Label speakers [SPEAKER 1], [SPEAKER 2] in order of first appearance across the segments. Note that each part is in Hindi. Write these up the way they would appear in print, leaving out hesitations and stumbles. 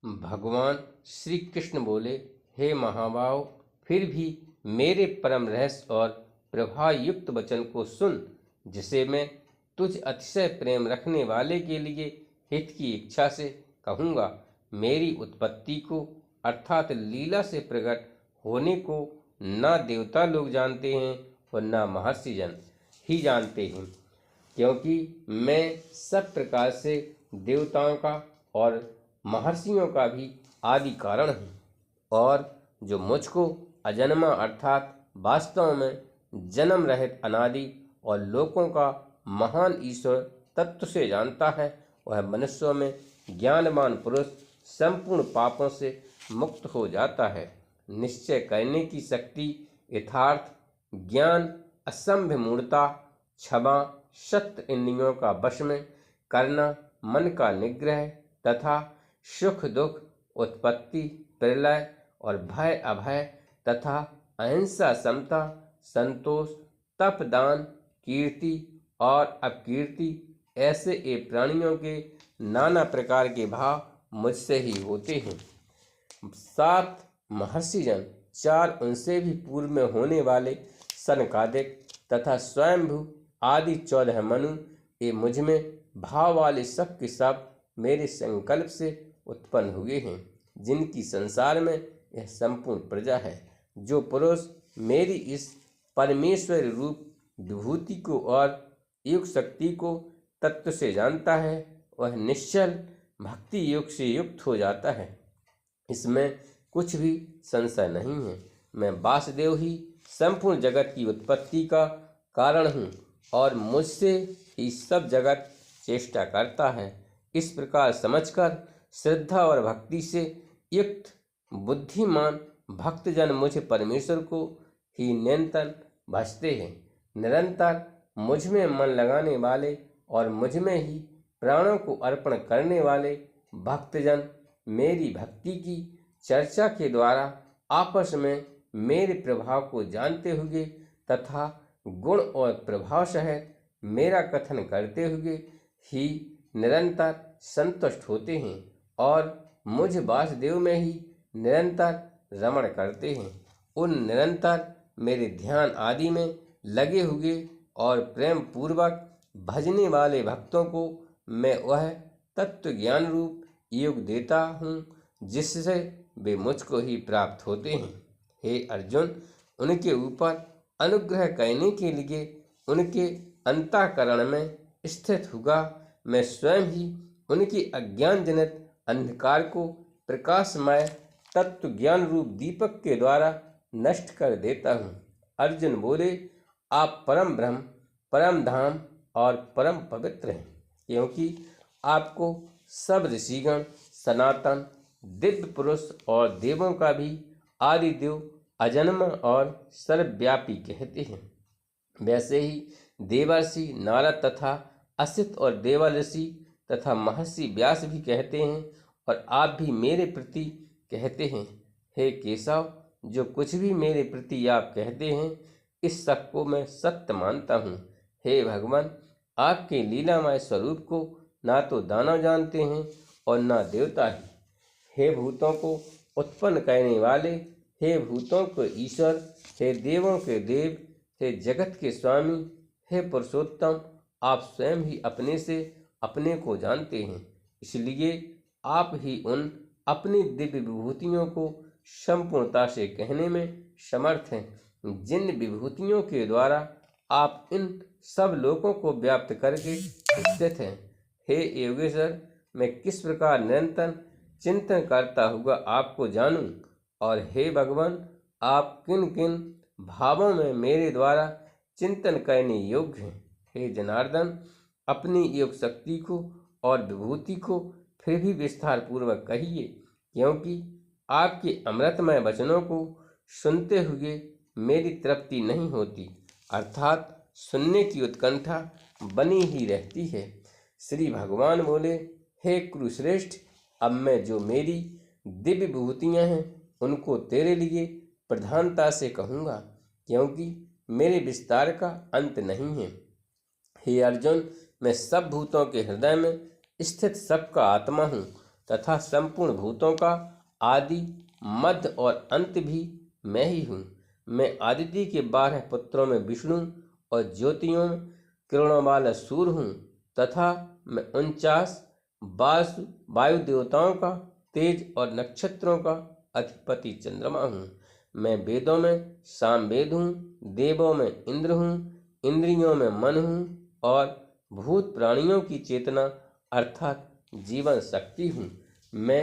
[SPEAKER 1] भगवान श्री कृष्ण बोले, हे महाबाहो, फिर भी मेरे परम रहस्य और प्रभा युक्त वचन को सुन, जिसे मैं तुझ अतिशय प्रेम रखने वाले के लिए हित की इच्छा से कहूँगा। मेरी उत्पत्ति को अर्थात लीला से प्रकट होने को ना देवता लोग जानते हैं और ना महर्षि जन ही जानते हैं, क्योंकि मैं सब प्रकार से देवताओं का और महर्षियों का भी आदि कारण हूँ, और जो मुझको अजन्मा अर्थात वास्तव में जन्म रहित अनादि और लोकों का महान ईश्वर तत्व से जानता है, वह मनुष्यों में ज्ञानवान पुरुष संपूर्ण पापों से मुक्त हो जाता है। निश्चय करने की शक्ति, यथार्थ ज्ञान, असंभ्य मूर्ता, क्षमा, सत्य इंद्रियों का वश में करना, मन का निग्रह तथा सुख दुख, उत्पत्ति प्रलय और भय अभय तथा अहिंसा, समता, संतोष, तप, दान, कीर्ति और अपकीर्ति, ऐसे ये प्राणियों के नाना प्रकार के भाव मुझसे ही होते हैं। 7 महर्षि जन, 4 उनसे भी पूर्व में होने वाले सनकादिक तथा स्वयंभू आदि 14 मनु, ये मुझ में भाव वाले सब के सब मेरे संकल्प से उत्पन्न हुए हैं, जिनकी संसार में यह संपूर्ण प्रजा है। जो पुरुष मेरी इस परमेश्वर रूप विभूति को और योग शक्ति को तत्व से जानता है, वह निश्चल भक्ति योग से युक्त हो जाता है। इसमें कुछ भी संशय नहीं है। मैं वासुदेव ही संपूर्ण जगत की उत्पत्ति का कारण हूँ और मुझसे ही सब जगत चेष्टा करता है। इस प्रकार समझकर श्रद्धा और भक्ति से युक्त बुद्धिमान भक्तजन मुझे परमेश्वर को ही निरंतर भजते हैं। निरंतर मुझ में मन लगाने वाले और मुझ में ही प्राणों को अर्पण करने वाले भक्तजन मेरी भक्ति की चर्चा के द्वारा आपस में मेरे प्रभाव को जानते हुए तथा गुण और प्रभाव सहित मेरा कथन करते हुए ही निरंतर संतुष्ट होते हैं और मुझ वासुदेव में ही निरंतर रमण करते हैं। उन निरंतर मेरे ध्यान आदि में लगे हुए और प्रेम पूर्वक भजने वाले भक्तों को मैं वह तत्व ज्ञान रूप योग देता हूँ, जिससे वे मुझको ही प्राप्त होते हैं। हे अर्जुन, उनके ऊपर अनुग्रह करने के लिए उनके अंतःकरण में स्थित हुआ मैं स्वयं ही उनकी अज्ञान जनित अंधकार को प्रकाशमय तत्व ज्ञान रूप दीपक के द्वारा नष्ट कर देता हूँ। अर्जुन बोले, आप परम ब्रह्म, परम धाम और परम पवित्र हैं, क्योंकि आपको सब ऋषिगण, सनातन दिव्य पुरुष और देवों का भी आदि देव, अजन्मा और सर्वव्यापी कहते हैं। वैसे ही देवर्षि नारद तथा असित और देवा ऋषि तथा महर्षि व्यास भी कहते हैं और आप भी मेरे प्रति कहते हैं। हे केशव, जो कुछ भी मेरे प्रति आप कहते हैं, इस सब को मैं सत्य मानता हूँ। हे भगवान, आपके लीलामय स्वरूप को ना तो दानव जानते हैं और ना देवता ही। हे भूतों को उत्पन्न करने वाले, हे भूतों के ईश्वर, हे देवों के देव, हे जगत के स्वामी, हे पुरुषोत्तम, आप स्वयं ही अपने से अपने को जानते हैं, इसलिए आप ही उन अपनी दिव्य विभूतियों को संपूर्णता से कहने में समर्थ हैं, जिन विभूतियों के द्वारा आप इन सब लोगों को व्याप्त करके स्थित हैं। हे योगेश्वर, मैं किस प्रकार निरंतर चिंतन करता हुआ आपको जानूं, और हे भगवान, आप किन किन भावों में मेरे द्वारा चिंतन करने योग्य हैं। हे जनार्दन, अपनी योग शक्ति को और विभूति को फिर भी विस्तार पूर्वक कहिए, क्योंकि आपके अमृतमय वचनों को सुनते हुए मेरी तृप्ति नहीं होती, अर्थात सुनने की उत्कंठा बनी ही रहती है। श्री भगवान बोले, हे कुरुश्रेष्ठ, अब मैं जो मेरी दिव्य विभूतियाँ हैं उनको तेरे लिए प्रधानता से कहूँगा, क्योंकि मेरे विस्तार का अंत नहीं है। हे अर्जुन, मैं सब भूतों के हृदय में स्थित सबका आत्मा हूँ। तथा संपूर्ण भूतों का आदि मध्य और अंत भी मैं ही हूँ। मैं आदित्य के 12 पुत्रों में विष्णु और ज्योतियों में किरणों वाला सूर्य हूँ तथा मैं 49 वायु देवताओं का तेज और नक्षत्रों का अधिपति चंद्रमा हूँ। मैं वेदों में सामवेद हूँ, देवों में इंद्र हूँ, इंद्रियों में मन हूँ और भूत प्राणियों की चेतना अर्थात जीवन शक्ति हूँ। मैं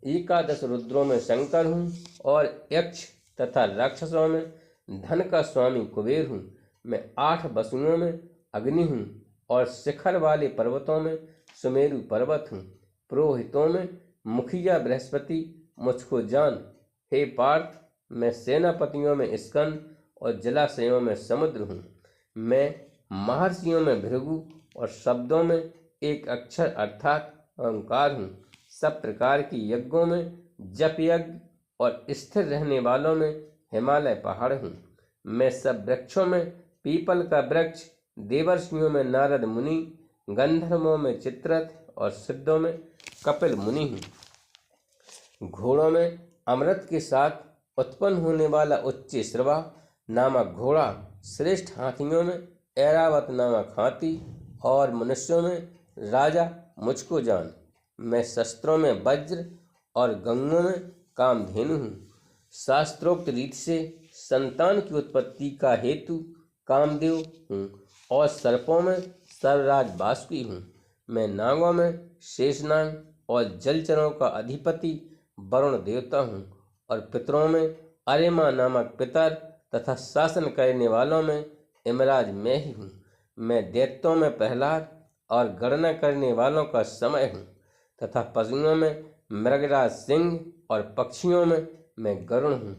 [SPEAKER 1] 11 रुद्रों में शंकर हूँ और यक्ष तथा राक्षसों में धन का स्वामी कुबेर हूँ। मैं 8 वसुओं में अग्नि हूँ और शिखर वाले पर्वतों में सुमेरु पर्वत हूँ। पुरोहितों में मुखिया बृहस्पति मुझको जान। हे पार्थ, मैं सेनापतियों में स्कंद और जलाशयों में समुद्र हूँ। मैं महर्षियों में भृगु और शब्दों में एक अक्षर अर्थात ओंकार हूँ। सब प्रकार की यज्ञों में जप यज्ञ और स्थिर रहने वालों में हिमालय पहाड़ हूँ। मैं सब वृक्षों में पीपल का वृक्ष, देवर्षियों में नारद मुनि, गंधर्वों में चित्ररथ और सिद्धों में कपिल मुनि हूँ। घोड़ों में अमृत के साथ उत्पन्न होने वाला उच्च श्रवा नामक घोड़ा, श्रेष्ठ हाथियों में ऐरावत नामक हाथी और मनुष्यों में राजा मुझको जान। मैं शस्त्रों में वज्र और गंगों में कामधेनु हूँ। शास्त्रोक्त रीति से संतान की उत्पत्ति का हेतु कामदेव हूँ और सर्पों में सर्वराज वासुकी हूँ। मैं नागों में शेषनाग और जलचरों का अधिपति वरुण देवता हूँ और पितरों में अरिमा नामक पितर तथा शासन करने वालों में यमराज मैं ही हूँ। मैं दैत्यों में प्रहलाद और गणना करने वालों का समय हूँ तथा पशुओं में मृगराज सिंह और पक्षियों में मैं गरुण हूँ।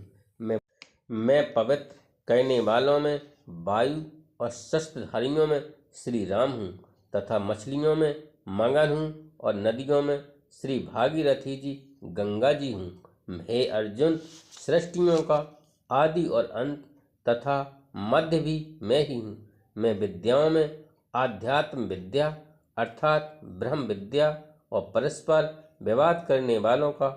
[SPEAKER 1] मैं पवित्र करने वालों में वायु और शस्त्रधारियों में श्री राम हूँ तथा मछलियों में मगन हूँ और नदियों में श्री भागीरथी जी गंगा जी हूँ। हे अर्जुन, सृष्टियों का आदि और अंत तथा मध्य भी मैं ही हूँ। मैं विद्याओं में आध्यात्म विद्या अर्थात ब्रह्म विद्या और परस्पर विवाद करने वालों का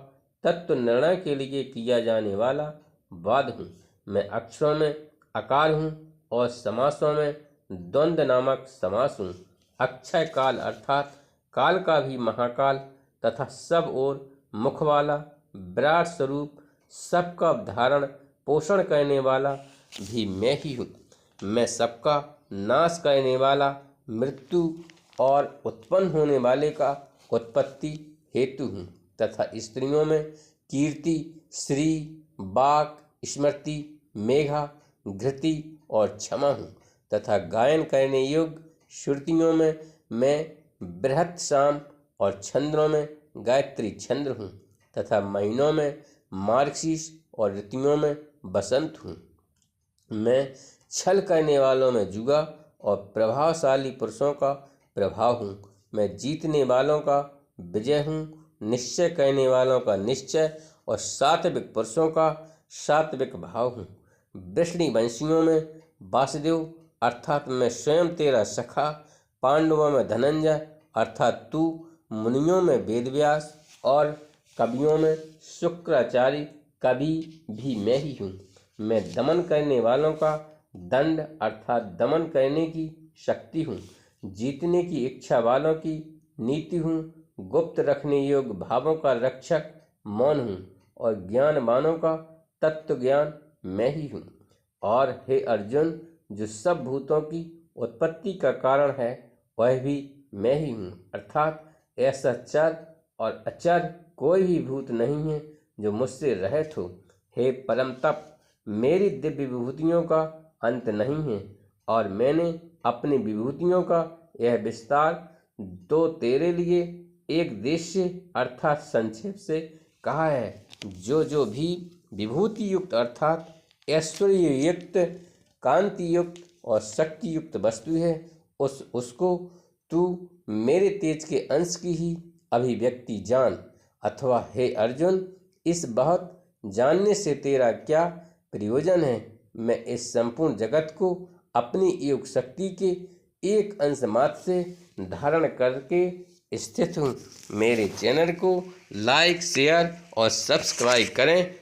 [SPEAKER 1] तत्व निर्णय के लिए किया जाने वाला वाद हूँ। मैं अक्षरों में अकाल हूँ और समासों में द्वंद्व नामक समास हूँ। अक्षय काल अर्थात काल का भी महाकाल तथा सब ओर मुख वाला विराट स्वरूप, सबका धारण पोषण करने वाला भी मैं ही हूँ। मैं सबका नाश करने वाला, मृत्यु और उत्पन्न होने वाले का उत्पत्ति हेतु हूँ तथा स्त्रियों में कीर्ति, श्री, वाक, स्मृति, मेघा, घृति और क्षमा हूँ तथा गायन करने योग्य श्रुतियों में मैं बृहत शाम और छंद्रों में गायत्री छंद्र हूँ तथा महीनों में मार्गशीर्ष और ऋतुओं में बसंत हूँ। मैं छल करने वालों में जुगा और प्रभावशाली पुरुषों का प्रभाव हूँ। मैं जीतने वालों का विजय हूँ, निश्चय करने वालों का निश्चय और सात्विक पुरुषों का सात्विक भाव हूँ। वृष्णि वंशियों में वासुदेव अर्थात मैं स्वयं तेरा सखा, पांडवों में धनंजय अर्थात तू, मुनियों में वेदव्यास और कवियों में शुक्राचार्य कवि भी मैं ही हूँ। मैं दमन करने वालों का दंड अर्थात दमन करने की शक्ति हूँ। जीतने की इच्छा वालों की नीति हूँ। गुप्त रखने योग्य भावों का रक्षक मौन हूँ और ज्ञानवानों का तत्व ज्ञान मैं ही हूँ। और हे अर्जुन, जो सब भूतों की उत्पत्ति का कारण है वह भी मैं ही हूँ, अर्थात ऐसा चर और अचर कोई भी भूत नहीं है जो मुझसे रहित हो। हे परम तप, मेरी दिव्य विभूतियों का अंत नहीं है और मैंने अपनी विभूतियों का यह विस्तार तो तेरे लिए एक देश अर्थात संक्षेप से कहा है। जो भी विभूति युक्त अर्थात ऐश्वर्य युक्त, कांति युक्त और शक्ति युक्त वस्तु है उसको तू मेरे तेज के अंश की ही अभिव्यक्ति जान। अथवा हे अर्जुन, इस बहुत जानने से तेरा क्या प्रयोजन है। मैं इस संपूर्ण जगत को अपनी योग शक्ति के एक अंश मात्र से धारण करके स्थित हूँ। मेरे चैनल को लाइक, शेयर और सब्सक्राइब करें